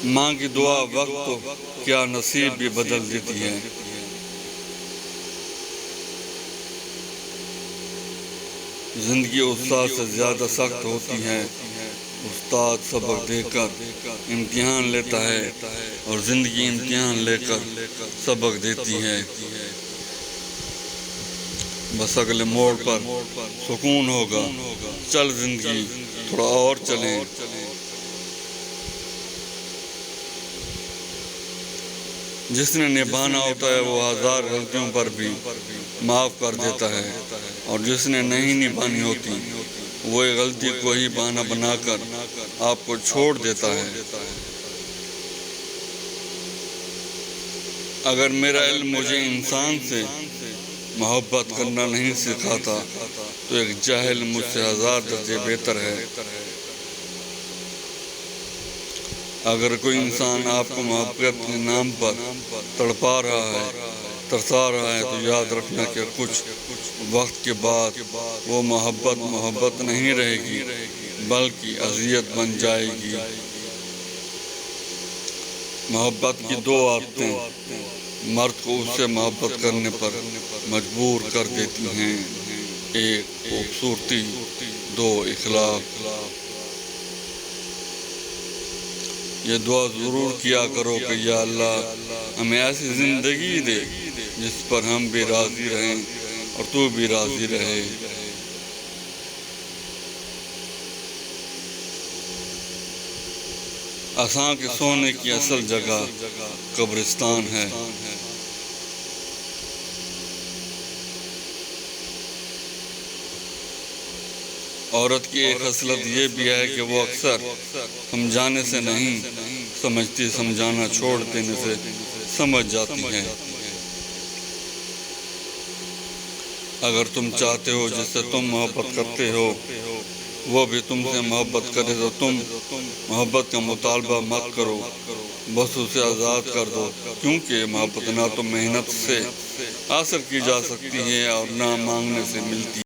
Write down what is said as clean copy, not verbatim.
ماں کی دعا وقت تو کیا نصیب بھی بدل دیتی ہے۔ زندگی استاد سے زیادہ سخت ہوتی ہے۔ استاد سبق دے کر امتحان لیتا ہے اور زندگی امتحان لے کر سبق دیتی ہے۔ بس اگلے موڑ پر سکون ہوگا، چل زندگی تھوڑا اور چلیں۔ جس نے نبھانا ہوتا ہے وہ ہزار غلطیوں پر بھی معاف کر دیتا ہے، اور جس نے نہیں نبھانی ہوتی وہ ایک غلطی کو ہی بہانہ بنا کر آپ کو چھوڑ دیتا ہے۔ اگر میرا علم مجھے انسان سے محبت کرنا نہیں سکھاتا تو ایک جاہل مجھ سے ہزار درجے بہتر ہے۔ اگر کوئی انسان آپ کو محبت کے نام پر تڑپا رہا ہے، ترسا رہا ہے، تو یاد رکھنا کہ کچھ وقت کے بعد وہ محبت نہیں رہے گی بلکہ اذیت بن جائے گی۔ محبت کی دو عادتیں مرد کو اس سے محبت کرنے پر مجبور کر دیتی ہیں: ایک خوبصورتی، دو اخلاق۔ یہ دعا ضرور کیا کرو کہ یا اللہ ہمیں ایسی زندگی دے جس پر ہم بھی راضی رہیں اور تو بھی راضی رہے۔ انسان کے سونے کی اصل جگہ قبرستان ہے۔ عورت کی ایک خصلت یہ بھی ہے کہ وہ اکثر سمجھانے سے نہیں سمجھتی، سمجھانا چھوڑ دینے سے سمجھ جاتی ہے۔ اگر تم چاہتے ہو جس سے تم محبت کرتے ہو وہ بھی تم سے محبت کرے تو تم محبت کا مطالبہ مت کرو، بس اسے آزاد کر دو، کیونکہ محبت نہ تو محنت سے حاصل کی جا سکتی ہے اور نہ مانگنے سے ملتی ہے۔